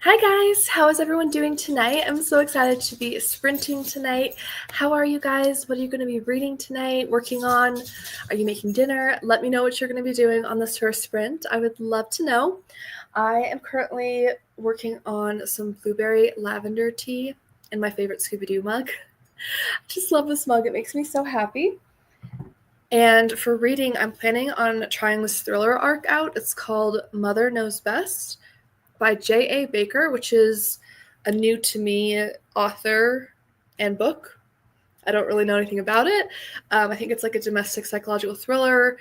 Hi guys, how is everyone doing tonight? I'm so excited to be sprinting tonight. How are you guys? What are you going to be reading tonight, working on? Are you making dinner? Let me know what you're going to be doing on this first sprint. I would love to know. I am currently working on some blueberry lavender tea in my favorite Scooby-Doo mug. I just love this mug. It makes me so happy. And for reading, I'm planning on trying this thriller arc out. It's called Mother Knows Best by J.A. Baker, which is a new to me author and book. I don't really know anything about it. I think it's like a domestic psychological thriller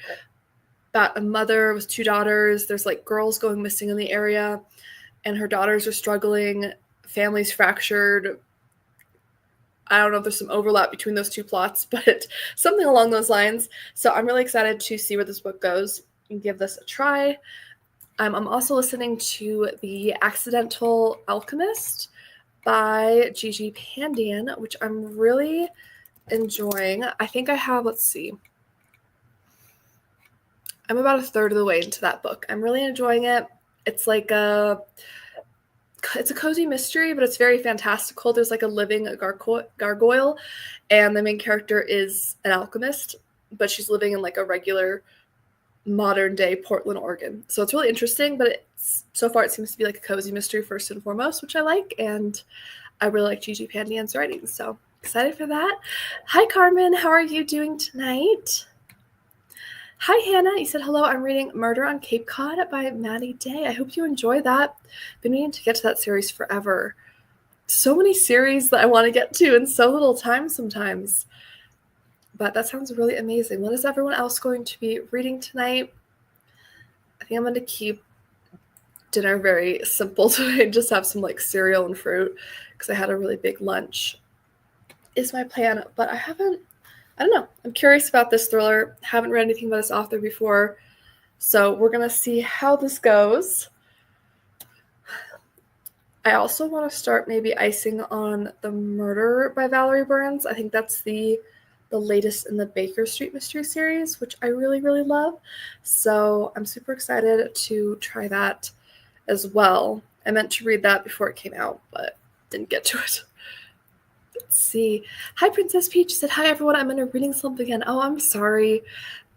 about a mother with two daughters. There's like girls going missing in the area, and her daughters are struggling. Family's fractured. I don't know if there's some overlap between those two plots, but something along those lines. So I'm really excited to see where this book goes and give this a try. I'm also listening to The Accidental Alchemist by Gigi Pandian, which I'm really enjoying. I think I have, I'm about a third of the way into that book. I'm really enjoying it. It's like it's a cozy mystery, but it's very fantastical. There's like a living gargoyle, and the main character is an alchemist, but she's living in like a regular modern day Portland, Oregon. So it's really interesting, but so far it seems to be like a cozy mystery first and foremost, which I like, and I really like Gigi Pandian's writing, so excited for that. Hi Carmen, how are you doing tonight? Hi Hannah, you said hello. I'm reading Murder on Cape Cod by Maddie Day. I hope you enjoy that. Been meaning to get to that series forever. So many series that I want to get to in so little time sometimes. But that sounds really amazing. What is everyone else going to be reading tonight? I think I'm going to keep dinner very simple today. Just have some like cereal and fruit because I had a really big lunch is my plan. But I don't know. I'm curious about this thriller. Haven't read anything by this author before. So we're going to see how this goes. I also want to start maybe icing on The Murder by Valerie Burns. I think that's the latest in the Baker Street mystery series, which I really, really love. So I'm super excited to try that as well. I meant to read that before it came out, but didn't get to it. Let's see. Hi, Princess Peach said, hi, everyone. I'm in a reading slump again. Oh, I'm sorry.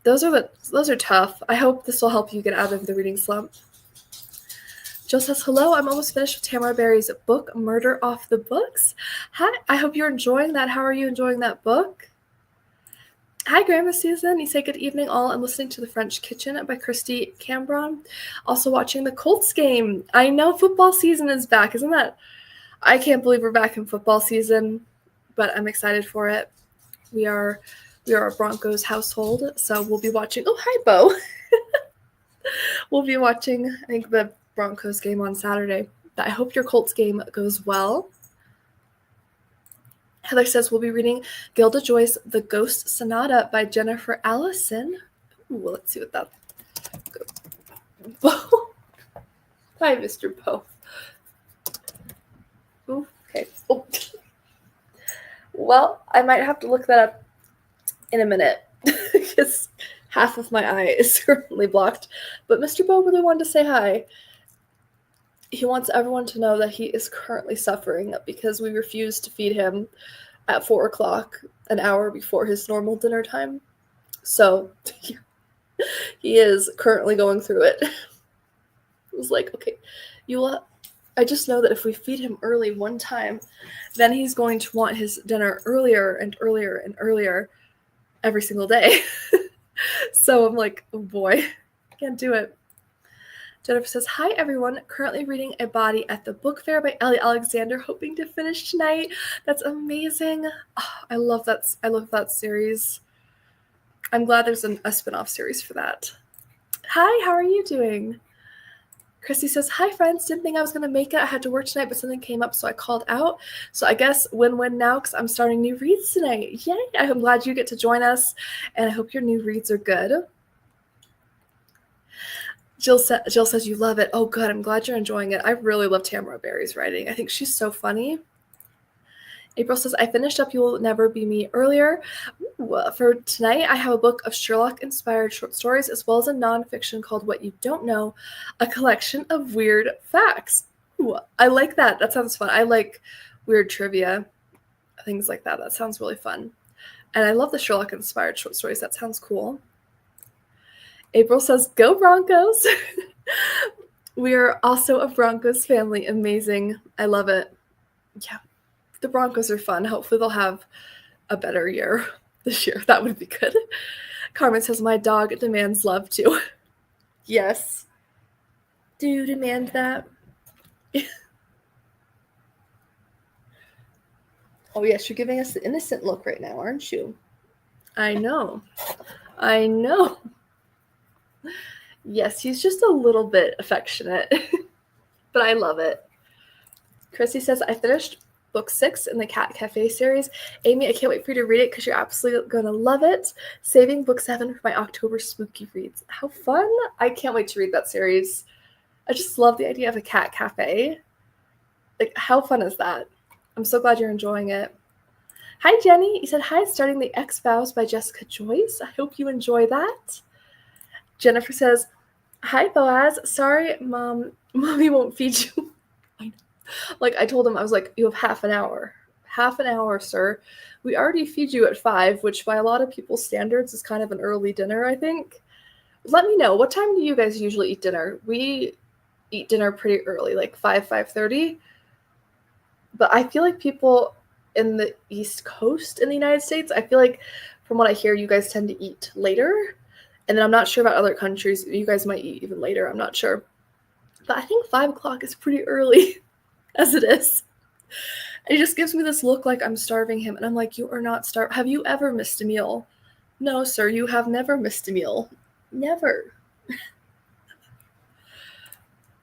Those are tough. I hope this will help you get out of the reading slump. Jill says, hello, I'm almost finished with Tamara Berry's book, Murder Off the Books. Hi, I hope you're enjoying that. How are you enjoying that book? Hi, Grandma Susan. You say good evening, all. I'm listening to The French Kitchen by Christy Cambron. Also watching the Colts game. I know football season is back. Isn't that? I can't believe we're back in football season, but I'm excited for it. We are a Broncos household, so we'll be watching. Oh, hi, Bo. We'll be watching, I think, the Broncos game on Saturday. But I hope your Colts game goes well. Heather says we'll be reading Gilda Joyce, The Ghost Sonata by Jennifer Allison. Ooh, let's see what that. Bo. Hi, Mr. Bo. Ooh, okay. Oh. Well, I might have to look that up in a minute because half of my eye is currently blocked. But Mr. Bo really wanted to say hi. He wants everyone to know that he is currently suffering because we refused to feed him at 4 o'clock, an hour before his normal dinner time. So he is currently going through it. It was like, okay, I just know that if we feed him early one time, then he's going to want his dinner earlier and earlier and earlier every single day. So I'm like, oh boy, can't do it. Jennifer says, hi, everyone. Currently reading A Body at the Book Fair by Ellie Alexander, hoping to finish tonight. That's amazing. Oh, I love that series. I'm glad there's a spin-off series for that. Hi, how are you doing? Christy says, hi, friends. Didn't think I was going to make it. I had to work tonight, but something came up, so I called out. So I guess win-win now because I'm starting new reads tonight. Yay! I'm glad you get to join us, and I hope your new reads are good. Jill says you love it. Oh, good. I'm glad you're enjoying it. I really love Tamara Berry's writing. I think she's so funny. April says, I finished up You'll Never Be Me earlier. Ooh, for tonight, I have a book of Sherlock-inspired short stories as well as a nonfiction called What You Don't Know, a collection of weird facts. Ooh, I like that. That sounds fun. I like weird trivia, things like that. That sounds really fun. And I love the Sherlock-inspired short stories. That sounds cool. April says, go Broncos! We are also a Broncos family. Amazing. I love it. Yeah, the Broncos are fun. Hopefully they'll have a better year this year. That would be good. Carmen says, my dog demands love too. Yes. Do you demand that? Oh, yes, you're giving us the innocent look right now, aren't you? I know. I know. Yes, he's just a little bit affectionate, but I love it. Chrissy says, I finished book 6 in the Cat Cafe series. Amy, I can't wait for you to read it because you're absolutely going to love it. Saving book 7 for my October spooky reads. How fun. I can't wait to read that series. I just love the idea of a cat cafe. Like, how fun is that? I'm so glad you're enjoying it. Hi, Jenny. You said, hi, starting The X-Files by Jessica Joyce. I hope you enjoy that. Jennifer says, hi, Boaz. Sorry, Mommy won't feed you. Like, I told him, I was like, you have half an hour. Half an hour, sir. We already feed you at 5, which by a lot of people's standards is kind of an early dinner, I think. Let me know. What time do you guys usually eat dinner? We eat dinner pretty early, like 5:30. But I feel like people in the East Coast in the United States, I feel like from what I hear, you guys tend to eat later. And then I'm not sure about other countries. You guys might eat even later. I'm not sure. But I think 5 o'clock is pretty early, as it is. And he just gives me this look like I'm starving him. And I'm like, you are not starved. Have you ever missed a meal? No, sir, you have never missed a meal. Never.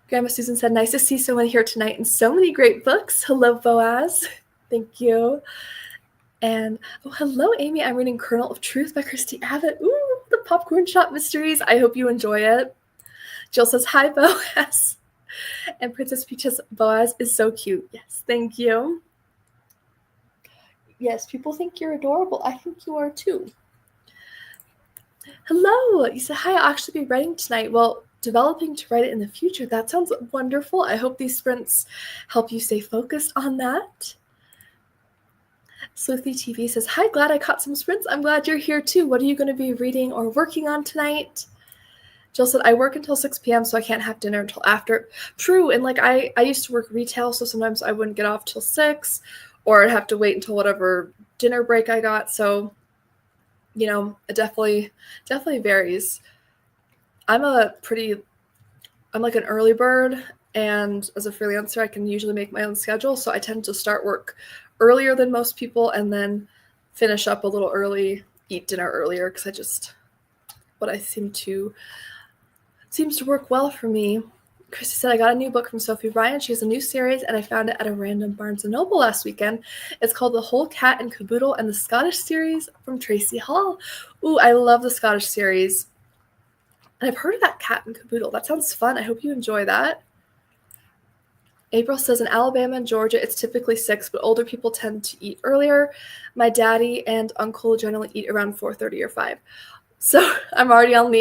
Grandma Susan said, nice to see someone here tonight and so many great books. Hello, Boaz. Thank you. And, oh, hello, Amy. I'm reading Kernel of Truth by Christy Abbott. Ooh, the Popcorn Shop Mysteries. I hope you enjoy it. Jill says, hi, Boaz. And Princess Peach says, Boaz is so cute. Yes, thank you. Yes, people think you're adorable. I think you are too. Hello. You said, hi, I'll actually be writing tonight. Well, developing to write it in the future. That sounds wonderful. I hope these sprints help you stay focused on that. Sleuthy TV says, hi, glad I caught some sprints. I'm glad you're here too. What are you going to be reading or working on tonight? Jill said, I work until 6 p.m., so I can't have dinner until after. True, and like I used to work retail, so sometimes I wouldn't get off till 6, or I'd have to wait until whatever dinner break I got. So, you know, it definitely varies. I'm like an early bird, and as a freelancer, I can usually make my own schedule, so I tend to start work earlier than most people and then finish up a little early, eat dinner earlier, because seems to work well for me. Christy said, I got a new book from Sophie Ryan. She has a new series, and I found it at a random Barnes & Noble last weekend. It's called The Whole Cat and Caboodle and the Scottish series from Tracy Hall. Ooh, I love the Scottish series. And I've heard of that Cat and Caboodle. That sounds fun. I hope you enjoy that. April says, in Alabama and Georgia, it's typically 6, but older people tend to eat earlier. My daddy and uncle generally eat around 4:30 or 5. So I'm already on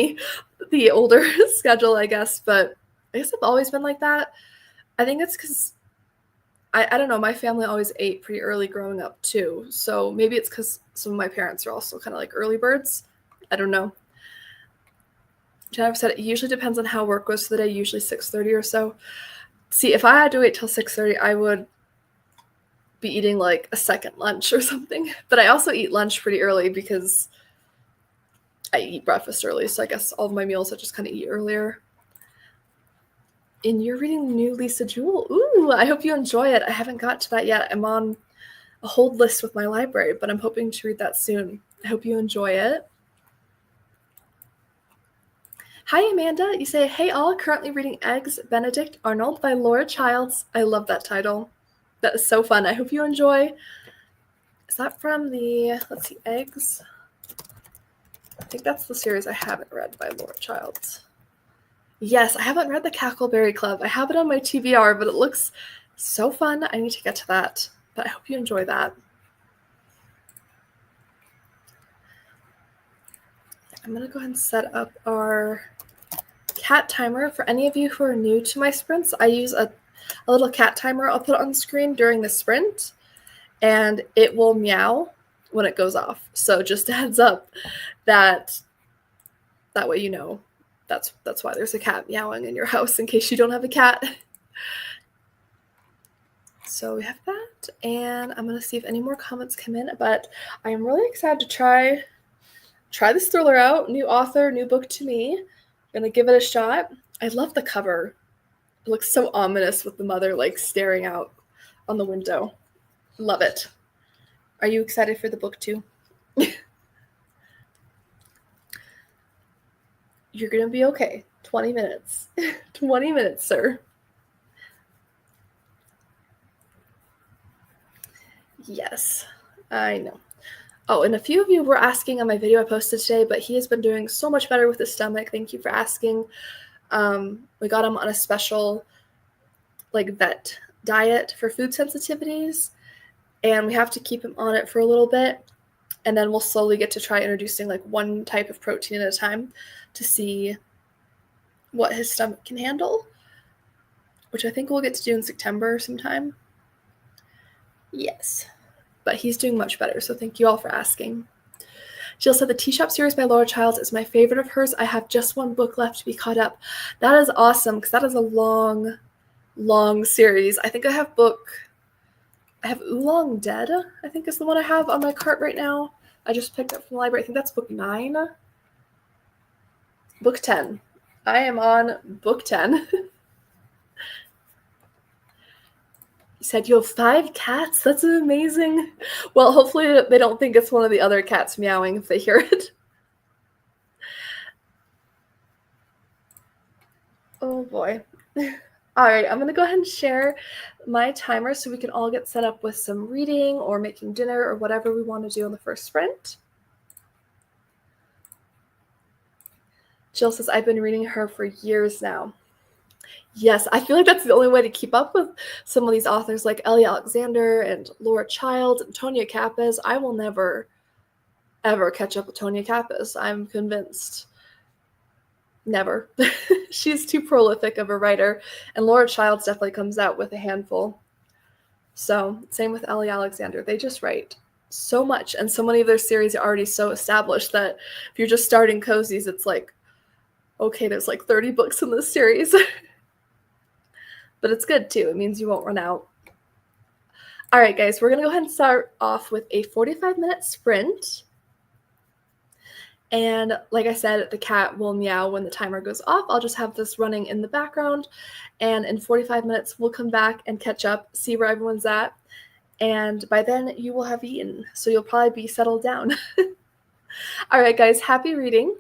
the older schedule, I guess. But I guess I've always been like that. I think it's because, I don't know, my family always ate pretty early growing up too. So maybe it's because some of my parents are also kind of like early birds. I don't know. Jennifer said, it usually depends on how work goes for the day, usually 6:30 or so. See, if I had to wait till 6:30, I would be eating like a second lunch or something. But I also eat lunch pretty early because I eat breakfast early. So I guess all of my meals I just kind of eat earlier. And you're reading the new Lisa Jewell. Ooh, I hope you enjoy it. I haven't got to that yet. I'm on a hold list with my library, but I'm hoping to read that soon. I hope you enjoy it. Hi, Amanda. You say, hey, all, currently reading Eggs Benedict Arnold by Laura Childs. I love that title. That is so fun. I hope you enjoy. Is that from let's see, Eggs? I think that's the series I haven't read by Laura Childs. Yes, I haven't read The Cackleberry Club. I have it on my TBR, but it looks so fun. I need to get to that. But I hope you enjoy that. I'm going to go ahead and set up our cat timer. For any of you who are new to my sprints, I use a a little cat timer I'll put on screen during the sprint, and it will meow when it goes off. So just a heads up that way you know that's why there's a cat meowing in your house, in case you don't have a cat. So we have that, and I'm gonna see if any more comments come in, but I am really excited to try this thriller out. New author, new book to me. Gonna give it a shot. I love the cover. It looks so ominous with the mother like staring out on the window. Love it. Are you excited for the book too? You're gonna be okay. 20 minutes. 20 minutes, sir. Yes, I know. Oh, and a few of you were asking on my video I posted today, but he has been doing so much better with his stomach. Thank you for asking. We got him on a special like vet diet for food sensitivities, and we have to keep him on it for a little bit, and then we'll slowly get to try introducing like one type of protein at a time to see what his stomach can handle, which I think we'll get to do in September sometime. Yes, but he's doing much better, so thank you all for asking. Jill said the Tea Shop series by Laura Childs is my favorite of hers. I have just one book left to be caught up. That is awesome, because that is a long, long series. I think I have Oolong Dead, I think is the one I have on my cart right now. I just picked up from the library. I think that's book 9. Book 10. I am on book 10. You said you have 5 cats? That's amazing. Well, hopefully they don't think it's one of the other cats meowing if they hear it. Oh boy. All right, I'm going to go ahead and share my timer so we can all get set up with some reading or making dinner or whatever we want to do on the first sprint. Jill says, I've been reading her for years now. Yes, I feel like that's the only way to keep up with some of these authors like Ellie Alexander and Laura Childs and Tonia Capez. I will never, ever catch up with Tonia Capez. I'm convinced. Never. She's too prolific of a writer, and Laura Childs definitely comes out with a handful. So, same with Ellie Alexander. They just write so much, and so many of their series are already so established that if you're just starting cozies, it's like, okay, there's like 30 books in this series. But it's good too. It means you won't run out. All right, guys, we're going to go ahead and start off with a 45-minute sprint. And like I said, the cat will meow when the timer goes off. I'll just have this running in the background. And in 45 minutes, we'll come back and catch up, see where everyone's at. And by then, you will have eaten. So you'll probably be settled down. All right, guys, happy reading.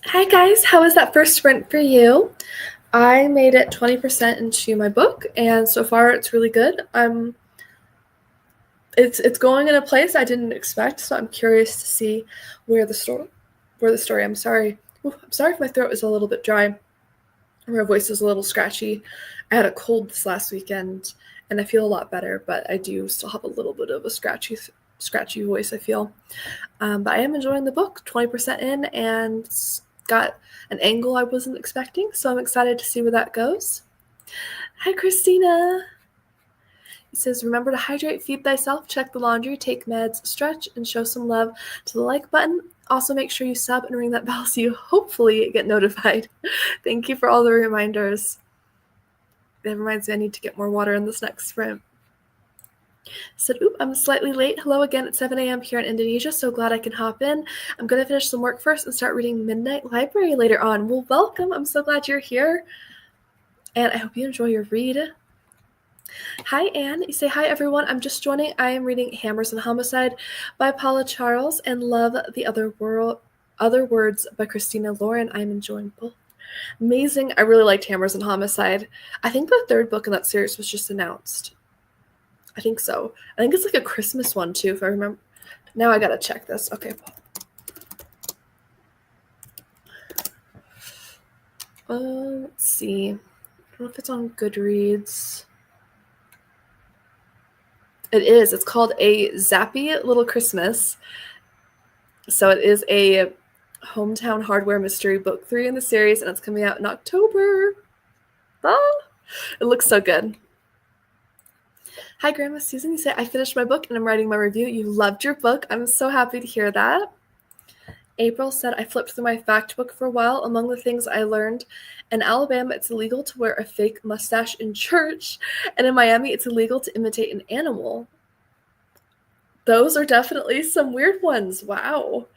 Hi guys, how was that first sprint for you? I made it 20% into my book, and so far it's really good. It's going in a place I didn't expect, so I'm curious to see where the story. I'm sorry. I'm sorry if my throat is a little bit dry. My voice is a little scratchy. I had a cold this last weekend, and I feel a lot better, but I do still have a little bit of a scratchy voice, I feel. But I am enjoying the book, 20% in, and it's got an angle I wasn't expecting, so I'm excited to see where that goes. Hi, Christina. He says, remember to hydrate, feed thyself, check the laundry, take meds, stretch, and show some love to the like button. Also, make sure you sub and ring that bell so you hopefully get notified. Thank you for all the reminders. That reminds me I need to get more water in this next sprint. Said, oop, I'm slightly late. Hello again at 7 a.m. here in Indonesia. So glad I can hop in. I'm going to finish some work first and start reading Midnight Library later on. Well, welcome. I'm so glad you're here. And I hope you enjoy your read. Hi, Anne. You say, hi, everyone. I'm just joining. I am reading Hammers and Homicide by Paula Charles and Love the Other Words by Christina Lauren. I'm enjoying both. Amazing. I really liked Hammers and Homicide. I think the third book in that series was just announced. I think so. I think it's like a Christmas one too, if I remember. Now I gotta check this. Okay. Let's see. I don't know if it's on Goodreads. It is. It's called A Zappy Little Christmas. So it is a hometown hardware mystery, book 3 in the series, and it's coming out in October. It looks so good. Hi, Grandma Susan. You say, I finished my book and I'm writing my review. You loved your book. I'm so happy to hear that. April said, I flipped through my fact book for a while. Among the things I learned, in Alabama, it's illegal to wear a fake mustache in church. And in Miami, it's illegal to imitate an animal. Those are definitely some weird ones. Wow.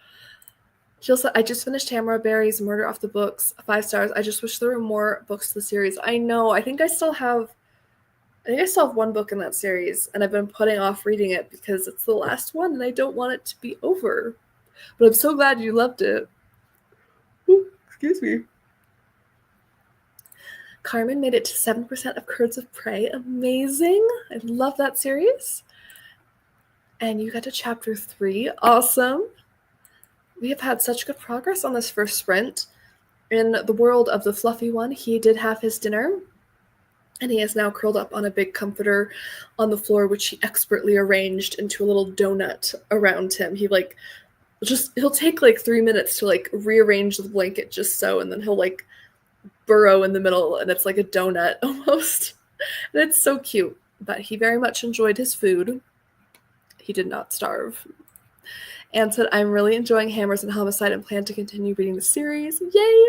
Jill said, I just finished Tamara Berry's Murder Off the Books. 5 stars. I just wish there were more books to the series. I know. I think I still have one book in that series, and I've been putting off reading it because it's the last one, and I don't want it to be over. But I'm so glad you loved it. Ooh, excuse me. Carmen made it to 7% of Birds of Prey. Amazing. I love that series. And you got to chapter 3. Awesome. We have had such good progress on this first sprint. In the world of the fluffy one, he did have his dinner, and he is now curled up on a big comforter on the floor, which he expertly arranged into a little donut around him. He'll take like 3 minutes to like rearrange the blanket just so, and then he'll like burrow in the middle, and it's like a donut almost. And it's so cute. But he very much enjoyed his food. He did not starve. Anne said, I'm really enjoying Hammers and Homicide and plan to continue reading the series. Yay!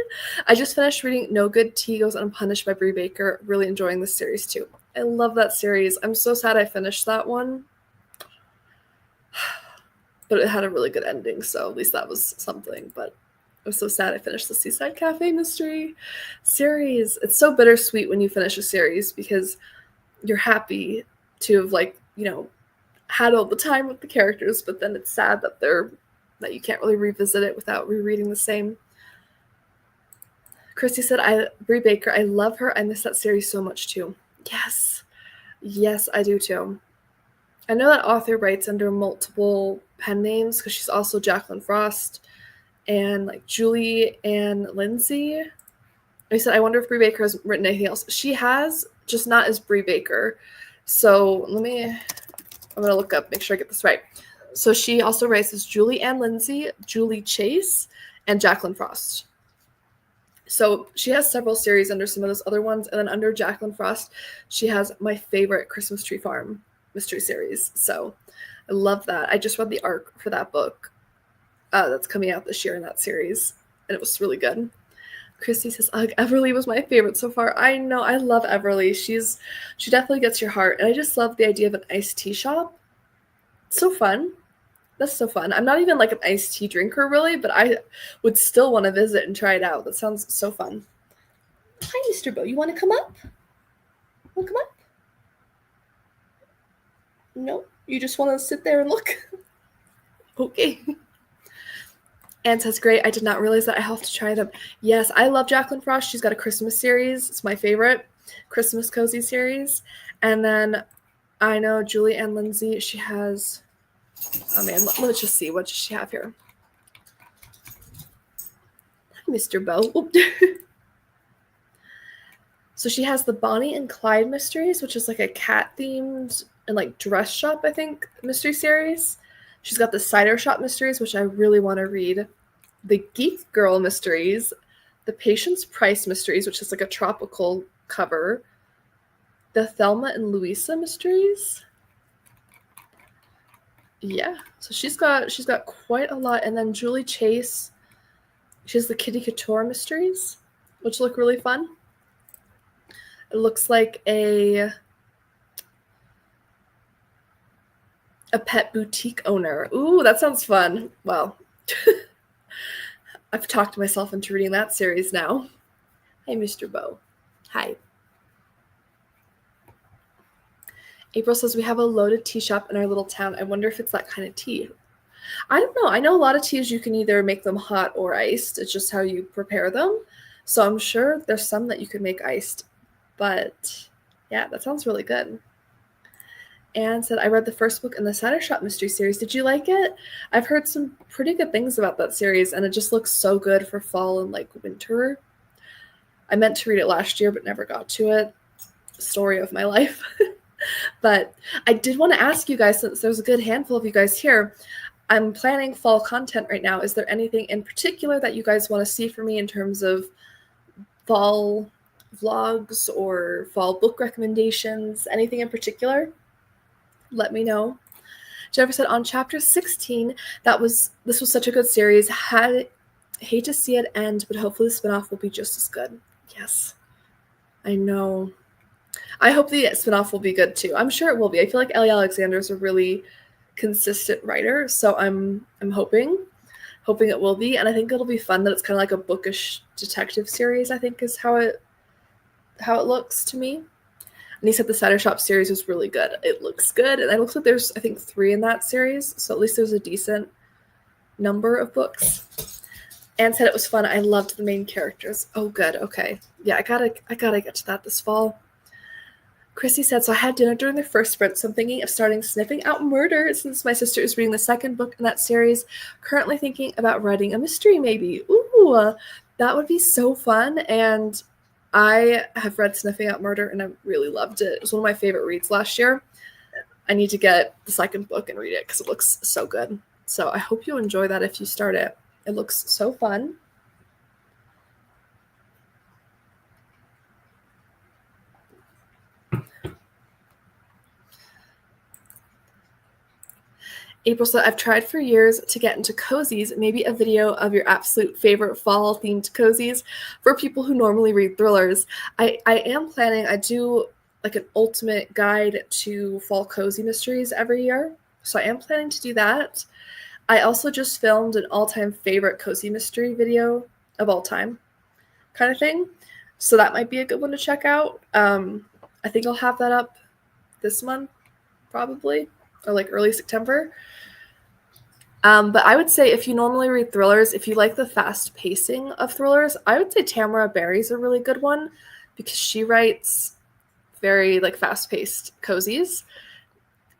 I just finished reading No Good Tea Goes Unpunished by Brie Baker. Really enjoying this series too. I love that series. I'm so sad I finished that one. But it had a really good ending, so at least that was something. But I was so sad I finished the Seaside Cafe mystery series. It's so bittersweet when you finish a series because you're happy to have, like, you know, had all the time with the characters, but then it's sad that you can't really revisit it without rereading the same. Christy said, Brie Baker, I love her. I miss that series so much too. Yes, I do too. I know that author writes under multiple pen names because she's also Jacqueline Frost and like Julie and Lindsay. I said, I wonder if Brie Baker has written anything else. She has, just not as Brie Baker. So I'm going to look up, make sure I get this right. So she also writes as Julie Ann Lindsay, Julie Chase, and Jacqueline Frost. So she has several series under some of those other ones. And then under Jacqueline Frost, she has my favorite Christmas Tree Farm mystery series. So I love that. I just read the arc for that book that's coming out this year in that series. And it was really good. Christy says, Everly was my favorite so far. I know. I love Everly. She definitely gets your heart. And I just love the idea of an iced tea shop. It's so fun. That's so fun. I'm not even like an iced tea drinker really, but I would still want to visit and try it out. That sounds so fun. Hi, Mr. Bo. You want to come up? Want to come up? No? You just want to sit there and look? Okay. Anne says, great, I did not realize that. I have to try them. Yes, I love Jacqueline Frost. She's got a Christmas series. It's my favorite Christmas cozy series. And then I know Julie Ann Lindsay, she has, oh man, let's just see. What does she have here? Mr. Bow. So she has the Bonnie and Clyde Mysteries, which is like a cat-themed and like dress shop, I think, mystery series. She's got the Cider Shop Mysteries, which I really want to read. The Geek Girl Mysteries. The Patience Price Mysteries, which is like a tropical cover. The Thelma and Louisa Mysteries. Yeah, so she's got quite a lot. And then Julie Chase, she has the Kitty Couture Mysteries, which look really fun. It looks like a pet boutique owner. Ooh, that sounds fun. Well, I've talked myself into reading that series now. Hey, Mr. Bow. Hi. April says, we have a loaded tea shop in our little town. I wonder if it's that kind of tea. I don't know. I know a lot of teas you can either make them hot or iced. It's just how you prepare them. So I'm sure there's some that you could make iced. But yeah, that sounds really good. Anne said, I read the first book in the Cider Shop Mystery series. Did you like it? I've heard some pretty good things about that series, and it just looks so good for fall and like winter. I meant to read it last year, but never got to it. Story of my life. But I did want to ask you guys, since there's a good handful of you guys here, I'm planning fall content right now. Is there anything in particular that you guys want to see from me in terms of fall vlogs or fall book recommendations? Anything in particular? Let me know. Jennifer said, on chapter 16, this was such a good series. Hate to see it end, but hopefully the spinoff will be just as good. Yes, I know. I hope the spinoff will be good too. I'm sure it will be. I feel like Ellie Alexander is a really consistent writer, so I'm hoping it will be, and I think it'll be fun that it's kind of like a bookish detective series. I think is how it looks to me. And he said the Cider Shop series was really good. It looks good, and it looks like there's, I think, 3 in that series, so at least there's a decent number of books. Anne said it was fun. I loved the main characters. Oh, good. Okay. Yeah, I gotta get to that this fall. Chrissy said, so I had dinner during the first sprint, so I'm thinking of starting Sniffing Out Murder since my sister is reading the second book in that series. Currently thinking about writing a mystery, maybe. Ooh, that would be so fun. And I have read Sniffing Out Murder, and I really loved it. It was one of my favorite reads last year. I need to get the second book and read it because it looks so good. So I hope you enjoy that if you start it. It looks so fun. April said, I've tried for years to get into cozies, maybe a video of your absolute favorite fall-themed cozies for people who normally read thrillers. I am planning, I do like an ultimate guide to fall cozy mysteries every year, so I am planning to do that. I also just filmed an all-time favorite cozy mystery video of all time kind of thing, so that might be a good one to check out. I think I'll have that up this month, probably, or like early September. But I would say if you normally read thrillers, if you like the fast pacing of thrillers, I would say Tamara Barry's a really good one because she writes very like fast paced cozies.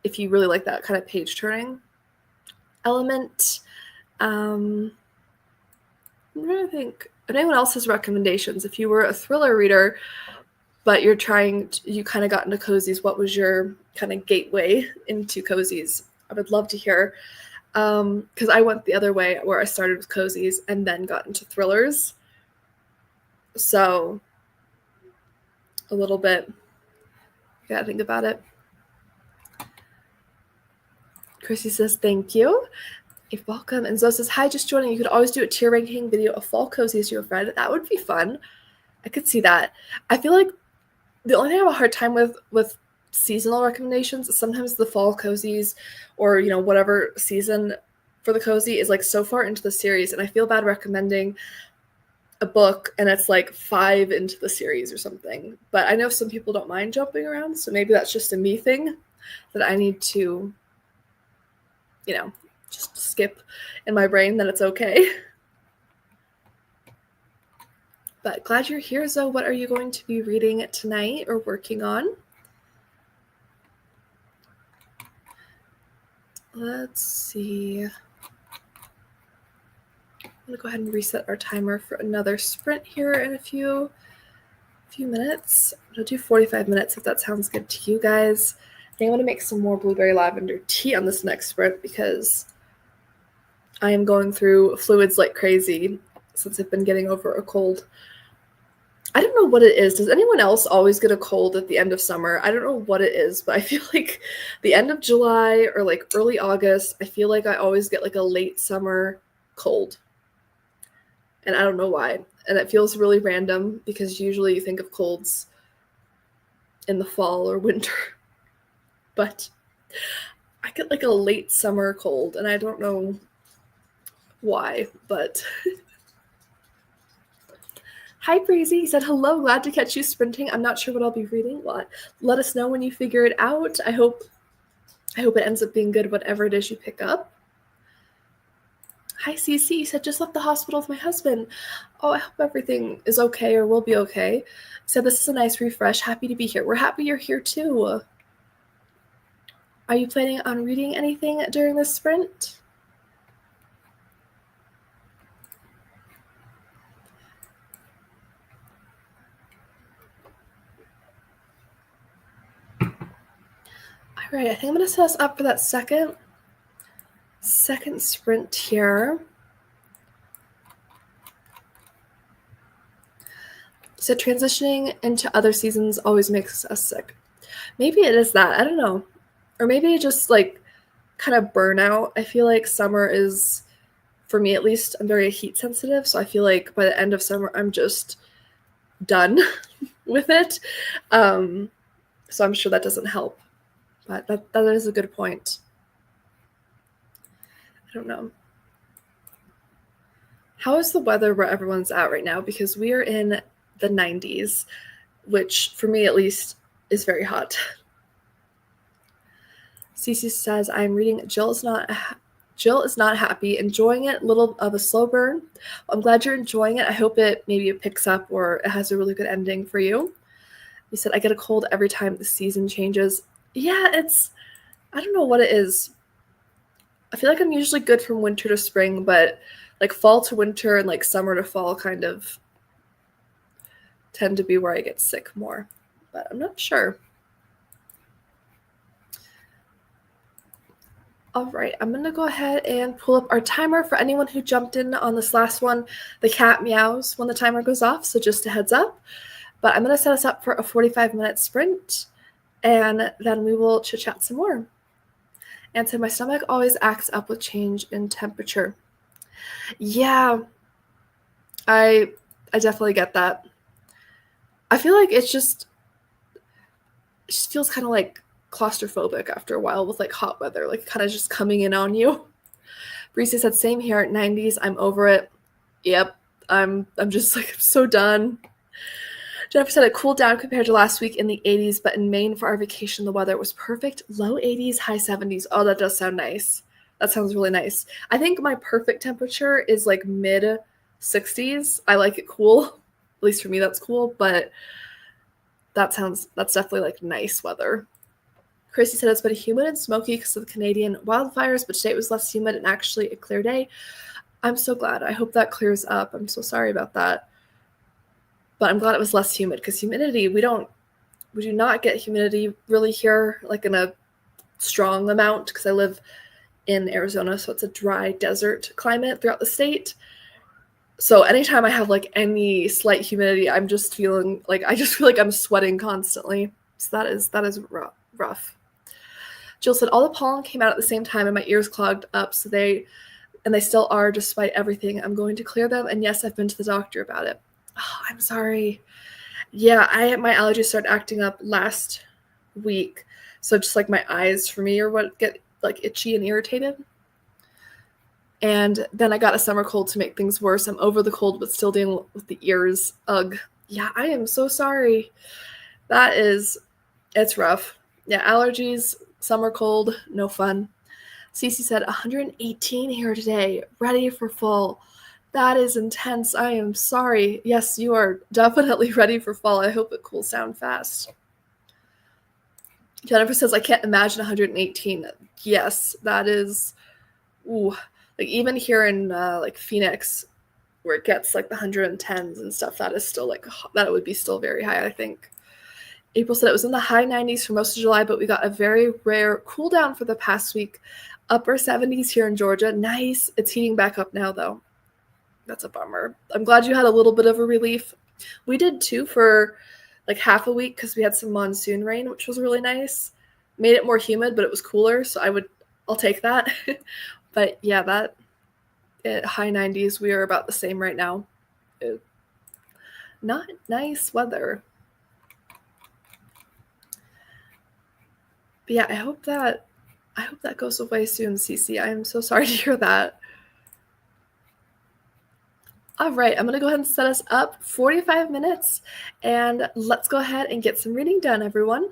If you really like that kind of page turning element, I'm trying to think if anyone else has recommendations. If you were a thriller reader, but you kind of got into cozies, what was your kind of gateway into cozies? I would love to hear. Because I went the other way where I started with cozies and then got into thrillers. So a little bit, gotta think about it. Chrissy says, thank you. You're welcome. And Zoe says, hi, just joining. You could always do a tier ranking video of fall cozies you have read. That would be fun. I could see that. I feel like the only thing I have a hard time with seasonal recommendations is sometimes the fall cozies or, whatever season for the cozy is like so far into the series, and I feel bad recommending a book and it's like 5 into the series or something. But I know some people don't mind jumping around, so maybe that's just a me thing that I need to, just skip in my brain, then it's okay. But glad you're here, Zoe. What are you going to be reading tonight or working on? Let's see. I'm going to go ahead and reset our timer for another sprint here in a few minutes. I'm going to do 45 minutes if that sounds good to you guys. I think I'm going to make some more blueberry lavender tea on this next sprint because I am going through fluids like crazy since I've been getting over a cold. I don't know what it is. Does anyone else always get a cold at the end of summer? I don't know what it is, but I feel like the end of July or like early August, I feel like I always get like a late summer cold. And I don't know why. And it feels really random because usually you think of colds in the fall or winter. But I get like a late summer cold and I don't know why, but... Hi, Breezy. He said, hello, glad to catch you sprinting. I'm not sure what I'll be reading. Well, let us know when you figure it out. I hope it ends up being good, whatever it is you pick up. Hi, CC. He said, just left the hospital with my husband. Oh, I hope everything is okay or will be okay. He said, this is a nice refresh. Happy to be here. We're happy you're here, too. Are you planning on reading anything during this sprint? All right, I think I'm going to set us up for that second sprint here. So transitioning into other seasons always makes us sick. Maybe it is that. I don't know. Or maybe just like kind of burnout. I feel like summer is, for me at least, I'm very heat sensitive. So I feel like by the end of summer, I'm just done with it. So I'm sure that doesn't help. But that is a good point. I don't know. How is the weather where everyone's at right now? Because we are in the 90s, which for me at least is very hot. Cece says, I'm reading Jill is not happy, enjoying it, little of a slow burn. I'm glad you're enjoying it. I hope it picks up or it has a really good ending for you. He said, I get a cold every time the season changes. Yeah, I don't know what it is. I feel like I'm usually good from winter to spring, but like fall to winter and like summer to fall kind of tend to be where I get sick more, but I'm not sure. All right, I'm going to go ahead and pull up our timer for anyone who jumped in on this last one. The cat meows when the timer goes off, so just a heads up. But I'm going to set us up for a 45-minute sprint, and then we will chit-chat some more. And so my stomach always acts up with change in temperature. Yeah, I definitely get that. I feel like it just feels kind of like claustrophobic after a while with like hot weather, like kind of just coming in on you. Breezy said, same here at 90s. I'm over it. Yep. I'm just like so done. Jennifer said it cooled down compared to last week in the 80s, but in Maine for our vacation, the weather was perfect. Low 80s, high 70s. Oh, that does sound nice. That sounds really nice. I think my perfect temperature is like mid 60s. I like it cool. At least for me, that's cool, but that's definitely like nice weather. Chrissy said it's been humid and smoky because of the Canadian wildfires, but today it was less humid and actually a clear day. I'm so glad. I hope that clears up. I'm so sorry about that. But I'm glad it was less humid because humidity, we do not get humidity really here, like in a strong amount, because I live in Arizona, so it's a dry desert climate throughout the state. So anytime I have like any slight humidity, I just feel like I'm sweating constantly. So that is rough. Jill said, all the pollen came out at the same time and my ears clogged up, so they still are despite everything. I'm going to clear them, and yes, I've been to the doctor about it. Oh, I'm sorry. Yeah, my allergies started acting up last week, so just like my eyes for me or what get like itchy and irritated. And then I got a summer cold to make things worse. I'm over the cold, but still dealing with the ears. Ugh. Yeah, I am so sorry. It's rough. Yeah, allergies, summer cold, no fun. Cece said 118 here today, ready for fall. That is intense. I am sorry. Yes, you are definitely ready for fall. I hope it cools down fast. Jennifer says, I can't imagine 118. Yes, that is, ooh, like even here in like Phoenix, where it gets like the 110s and stuff, that is still like, that would be still very high, I think. April said it was in the high 90s for most of July, but we got a very rare cool down for the past week. Upper 70s here in Georgia. Nice. It's heating back up now, though. That's a bummer. I'm glad you had a little bit of a relief. We did too for like half a week because we had some monsoon rain, which was really nice. Made it more humid, but it was cooler, so I'll take that. But yeah, that at high 90s, we are about the same right now. Not nice weather. But yeah, I hope that goes away soon, Cece. I am so sorry to hear that. All right, I'm going to go ahead and set us up 45 minutes, and let's go ahead and get some reading done, everyone.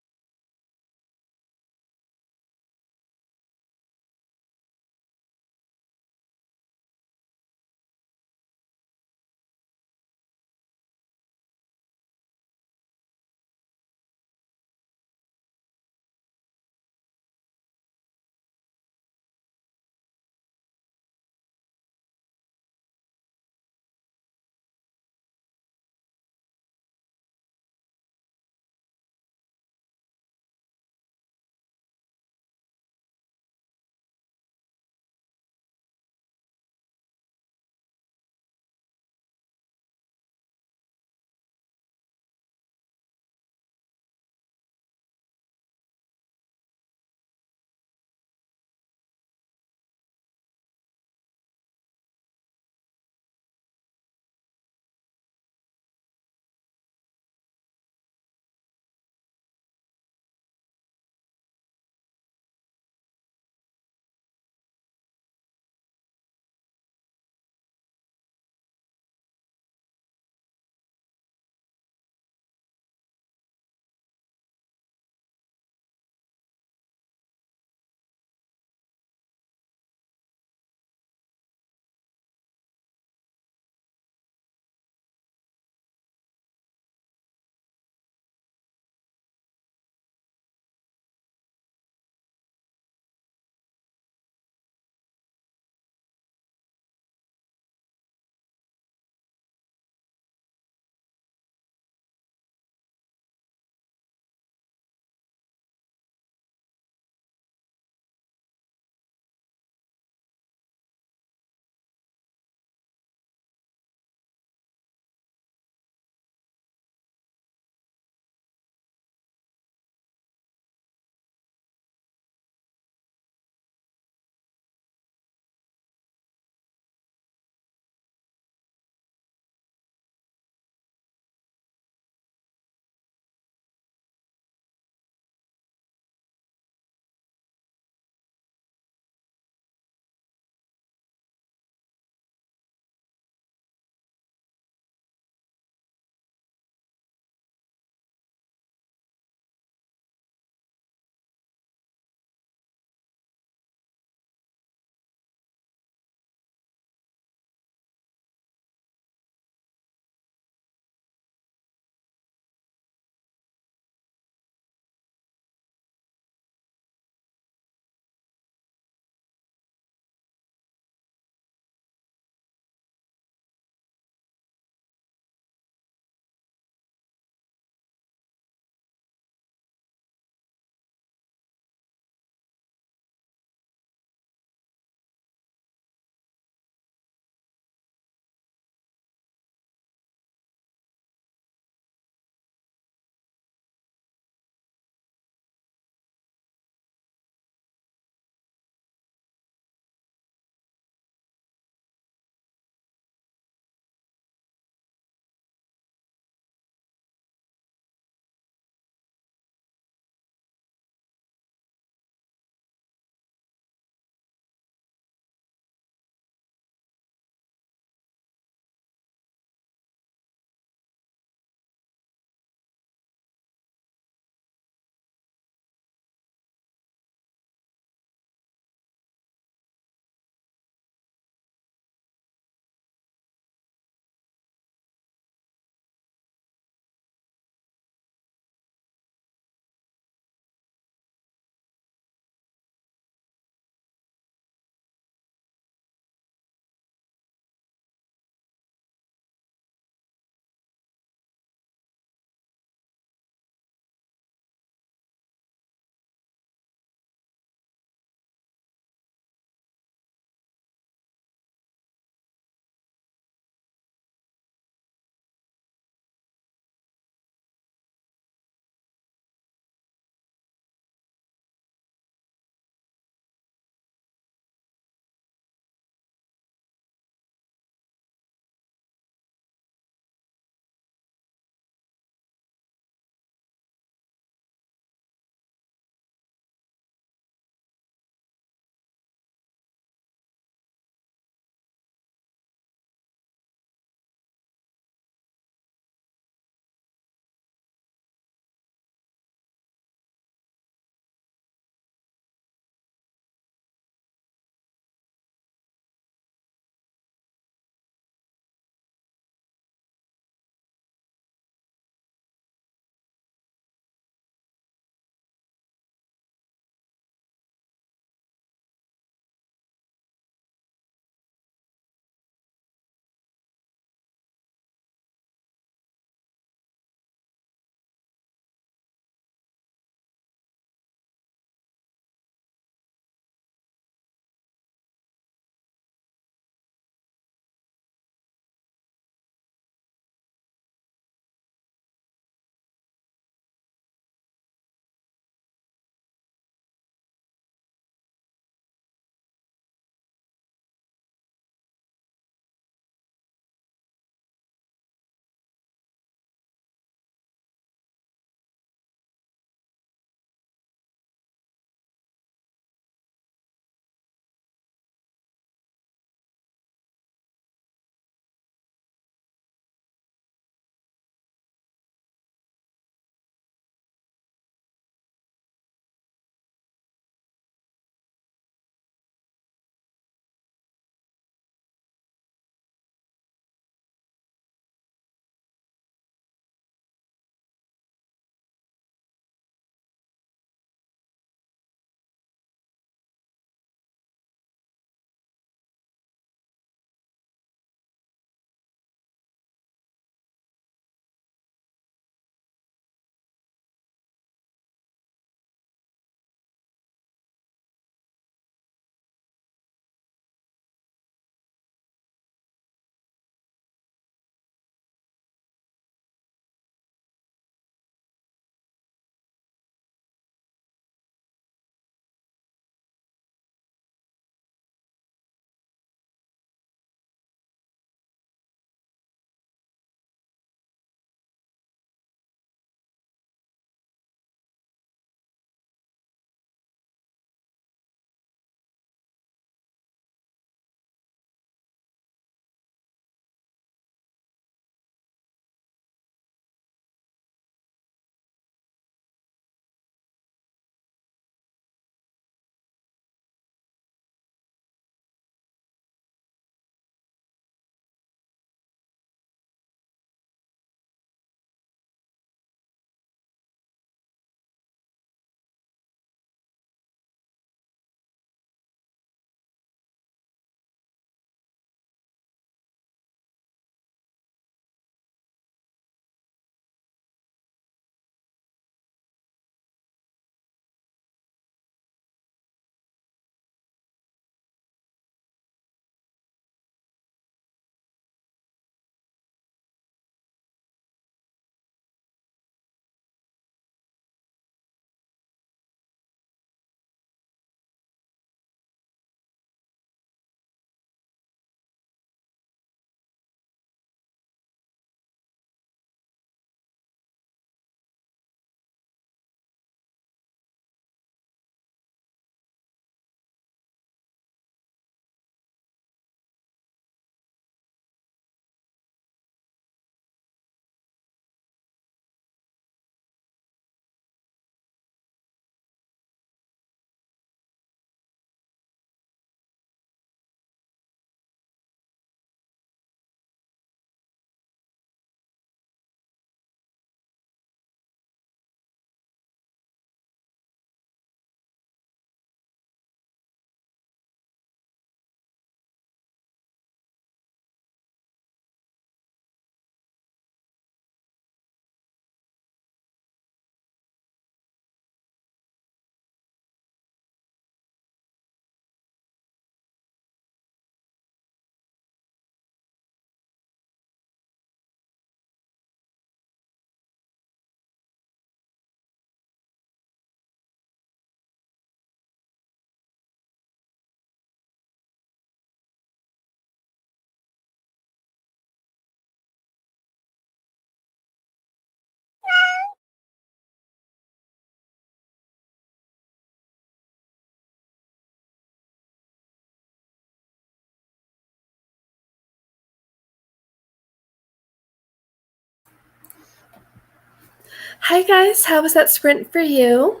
Hi guys, how was that sprint for you?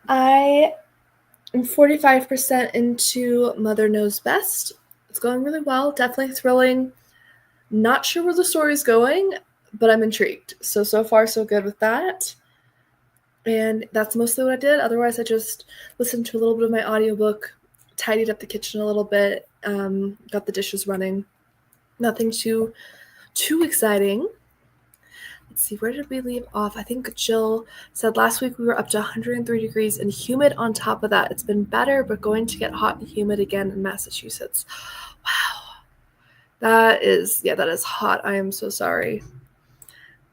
I am 45% into Mother Knows Best. It's going really well, definitely thrilling. Not sure where the story's going, but I'm intrigued. So far so good with that. And that's mostly what I did. Otherwise, I just listened to a little bit of my audiobook, tidied up the kitchen a little bit, got the dishes running. Nothing too exciting. Let's see, where did we leave off? I think Jill said last week we were up to 103 degrees and humid on top of that. It's been better, but going to get hot and humid again in Massachusetts. Wow. That is hot. I am so sorry.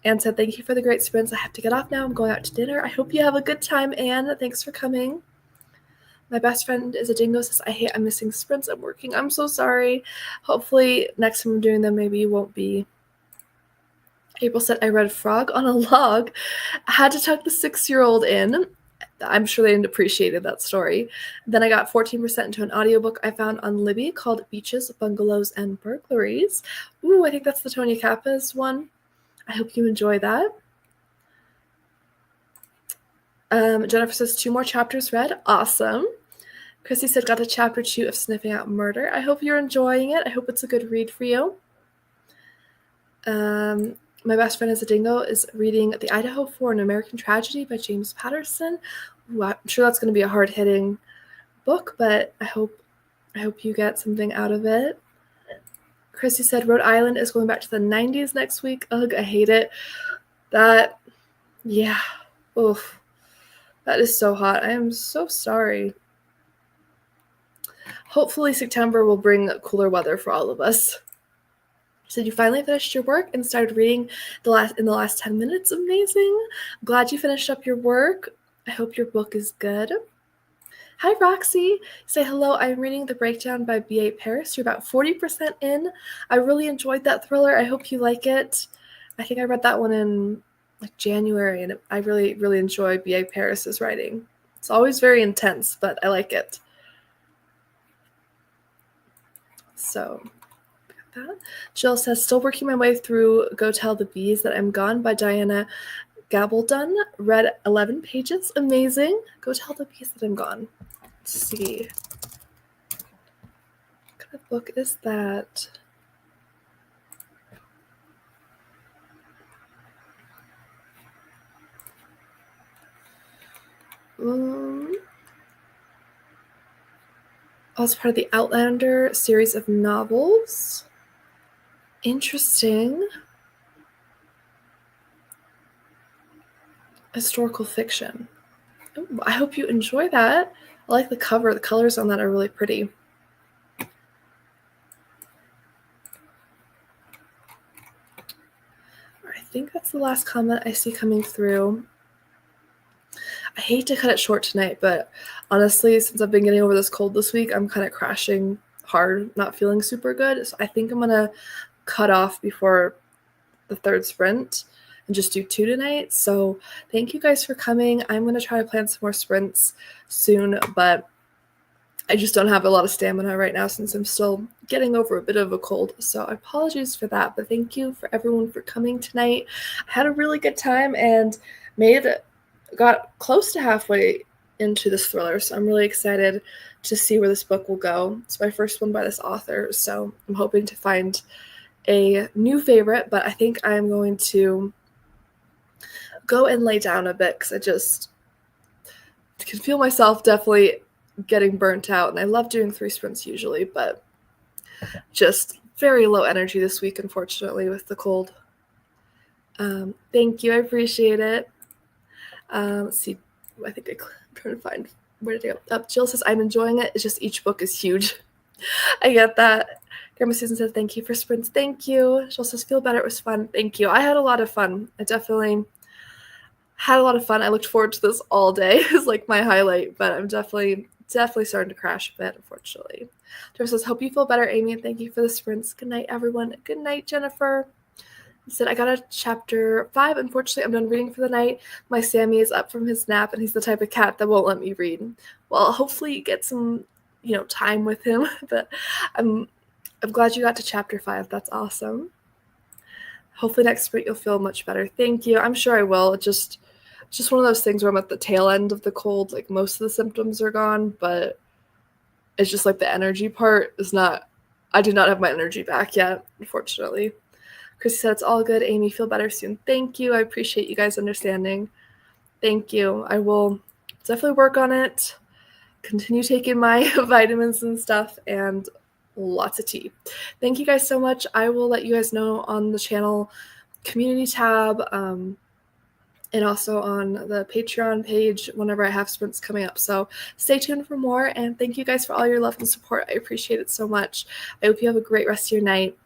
Anne said, thank you for the great sprints. I have to get off now. I'm going out to dinner. I hope you have a good time, Anne. Thanks for coming. My best friend is a dingo, says, I'm missing sprints. I'm working. I'm so sorry. Hopefully next time I'm doing them, maybe you won't be. April said, I read Frog on a Log. I had to tuck the 6-year-old in. I'm sure they didn't appreciate that story. Then I got 14% into an audiobook I found on Libby called Beaches, Bungalows, and Burglaries. Ooh, I think that's the Tonya Kappa's one. I hope you enjoy that. Jennifer says 2 more chapters read. Awesome. Chrissy said got to chapter 2 of Sniffing Out Murder. I hope you're enjoying it. I hope it's a good read for you. My best friend is a dingo is reading The Idaho 4, An American Tragedy by James Patterson. Ooh, I'm sure that's going to be a hard-hitting book, but I hope you get something out of it. Chrissy said Rhode Island is going back to the 90s next week. Ugh, I hate it. Yeah. Oof. That is so hot. I am so sorry. Hopefully September will bring cooler weather for all of us. So you finally finished your work and started reading in the last 10 minutes. Amazing. I'm glad you finished up your work. I hope your book is good. Hi, Roxy. Say hello. I'm reading The Breakdown by B.A. Paris. You're about 40% in. I really enjoyed that thriller. I hope you like it. I think I read that one in January, and I really, really enjoy B.A. Paris's writing. It's always very intense, but I like it. So... that. Jill says, still working my way through Go Tell the Bees That I'm Gone by Diana Gabaldon. Read 11 pages. Amazing. Go Tell the Bees That I'm Gone. Let's see. What kind of book is that? Oh, it's part of the Outlander series of novels. Interesting. Historical fiction. Ooh, I hope you enjoy that. I like the cover. The colors on that are really pretty. I think that's the last comment I see coming through. I hate to cut it short tonight, but honestly, since I've been getting over this cold this week, I'm kind of crashing hard, not feeling super good. So I think I'm going to cut off before the third sprint and just do 2 tonight. So thank you guys for coming. I'm going to try to plan some more sprints soon, but I just don't have a lot of stamina right now since I'm still getting over a bit of a cold. So apologies for that, but thank you for everyone for coming tonight. I had a really good time and got close to halfway into this thriller, so I'm really excited to see where this book will go. It's my first one by this author, so I'm hoping to find a new favorite, but I think I'm going to go and lay down a bit because I just can feel myself definitely getting burnt out, and I love doing 3 sprints usually, but just very low energy this week, unfortunately, with the cold. Thank you. I appreciate it. Let's see. I think I'm trying to find where did it go. Up. Jill says, I'm enjoying it. It's just each book is huge. I get that. Grandma Susan says, thank you for sprints. Thank you. Jill says, feel better. It was fun. Thank you. I had a lot of fun. I definitely had a lot of fun. I looked forward to this all day. It's like my highlight, but I'm definitely starting to crash a bit, unfortunately. Jennifer says, hope you feel better, Amy, and thank you for the sprints. Good night, everyone. Good night, Jennifer. He said, I got a chapter 5. Unfortunately, I'm done reading for the night. My Sammy is up from his nap, and he's the type of cat that won't let me read. Well, hopefully you get some, time with him. But I'm glad you got to chapter 5. That's awesome. Hopefully next sprint you'll feel much better. Thank you. I'm sure I will. just one of those things where I'm at the tail end of the cold. Like most of the symptoms are gone, but it's just like the energy part is not, I did not have my energy back yet, unfortunately. Chrissy said, it's all good. Amy, feel better soon. Thank you. I appreciate you guys understanding. Thank you. I will definitely work on it, continue taking my vitamins and stuff, and lots of tea. Thank you guys so much. I will let you guys know on the channel community tab, and also on the Patreon page whenever I have sprints coming up. So stay tuned for more, and thank you guys for all your love and support. I appreciate it so much. I hope you have a great rest of your night.